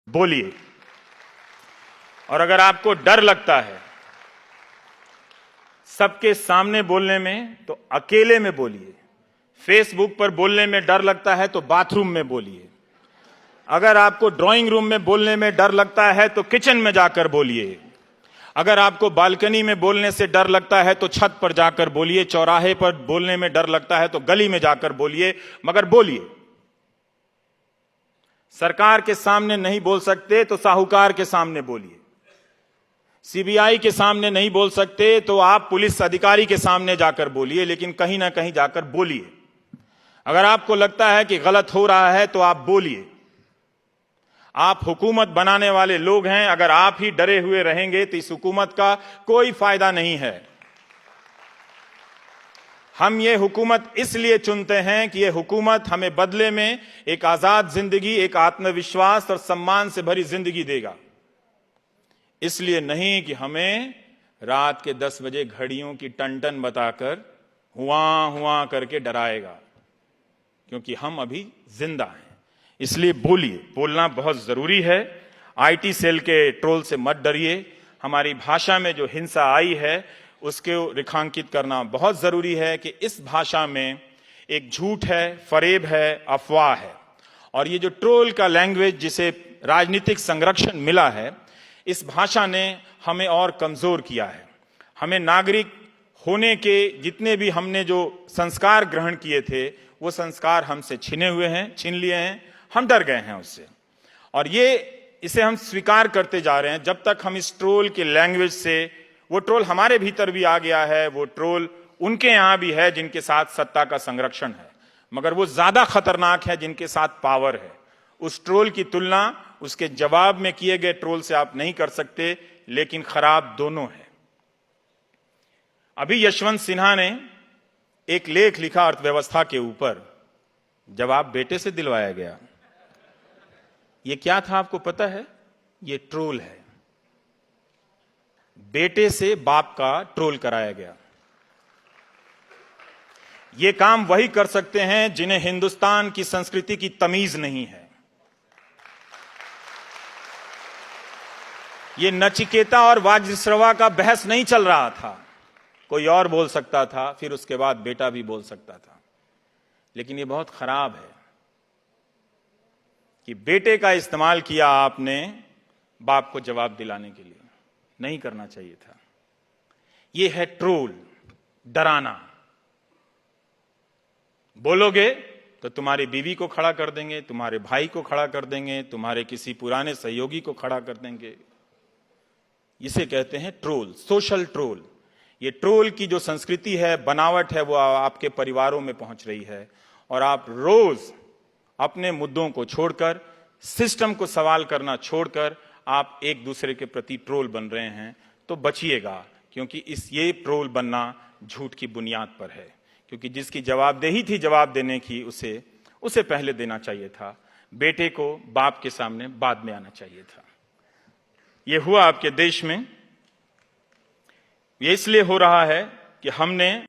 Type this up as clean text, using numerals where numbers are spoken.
बोलिए। और अगर आपको डर लगता है सबके सामने बोलने में तो अकेले में बोलिए। फेसबुक पर बोलने में डर लगता है तो बाथरूम में बोलिए। अगर आपको ड्राइंग रूम में बोलने में डर लगता है तो किचन में जाकर बोलिए। अगर आपको बालकनी में बोलने से डर लगता है तो छत पर जाकर बोलिए। चौराहे पर बोलने में डर लगता है तो गली में जाकर बोलिए, मगर बोलिए। सरकार के सामने नहीं बोल सकते तो साहूकार के सामने बोलिए। सीबीआई के सामने नहीं बोल सकते तो आप पुलिस अधिकारी के सामने जाकर बोलिए, लेकिन कहीं ना कहीं जाकर बोलिए। अगर आपको लगता है कि गलत हो रहा है तो आप बोलिए। आप हुकूमत बनाने वाले लोग हैं। अगर आप ही डरे हुए रहेंगे तो इस हुकूमत का कोई फायदा नहीं है। हम ये हुकूमत इसलिए चुनते हैं कि ये हुकूमत हमें बदले में एक आजाद जिंदगी, एक आत्मविश्वास और सम्मान से भरी जिंदगी देगा। इसलिए नहीं कि हमें रात के 10 बजे घड़ियों की टन-टन बताकर हुआ हुआ करके डराएगा, क्योंकि हम अभी जिंदा हैं। इसलिए बोलिए, बोलना बहुत जरूरी है। आईटी सेल के ट्रोल से मत डरिए। हमारी भाषा में जो हिंसा आई है उसको रेखांकित करना बहुत जरूरी है कि इस भाषा में एक झूठ है, फरेब है, अफवाह है। और ये जो ट्रोल का लैंग्वेज जिसे राजनीतिक संरक्षण मिला है, इस भाषा ने हमें और कमजोर किया है। हमें नागरिक होने के जितने भी हमने जो संस्कार ग्रहण किए थे वो संस्कार हमसे छीन लिए हैं। हम डर गए हैं उससे, और इसे हम स्वीकार करते जा रहे हैं। जब तक हम इस ट्रोल के लैंग्वेज से, वो ट्रोल हमारे भीतर भी आ गया है, वो ट्रोल उनके यहां भी है जिनके साथ सत्ता का संरक्षण है, मगर वो ज्यादा खतरनाक है जिनके साथ पावर है। उस ट्रोल की तुलना उसके जवाब में किए गए ट्रोल से आप नहीं कर सकते, लेकिन खराब दोनों है। अभी यशवंत सिन्हा ने एक लेख लिखा अर्थव्यवस्था के ऊपर, जवाब बेटे से दिलवाया गया। ये क्या था आपको पता है? ये ट्रोल है। बेटे से बाप का ट्रोल कराया गया। ये काम वही कर सकते हैं जिन्हें हिंदुस्तान की संस्कृति की तमीज नहीं है। ये नचिकेता और वाजश्रवा का बहस नहीं चल रहा था। कोई और बोल सकता था, फिर उसके बाद बेटा भी बोल सकता था। लेकिन ये बहुत खराब है कि बेटे का इस्तेमाल किया आपने बाप को जवाब दिलाने के लिए। नहीं करना चाहिए था। ये है ट्रोल, डराना। बोलोगे तो तुम्हारी बीवी को खड़ा कर देंगे, तुम्हारे भाई को खड़ा कर देंगे, तुम्हारे किसी पुराने सहयोगी को खड़ा कर देंगे। इसे कहते हैं ट्रोल, सोशल ट्रोल। ये ट्रोल की जो संस्कृति है, बनावट है, वो आपके परिवारों में पहुंच रही है, और आप रोज अपने मुद्दों को छोड़कर, सिस्टम को सवाल करना छोड़कर आप एक दूसरे के प्रति ट्रोल बन रहे हैं। तो बचिएगा, क्योंकि ये ट्रोल बनना झूठ की बुनियाद पर है। क्योंकि जिसकी जवाबदेही थी जवाब देने की, उसे पहले देना चाहिए था। बेटे को बाप के सामने बाद में आना चाहिए था। ये हुआ आपके देश में। ये इसलिए हो रहा है कि हमने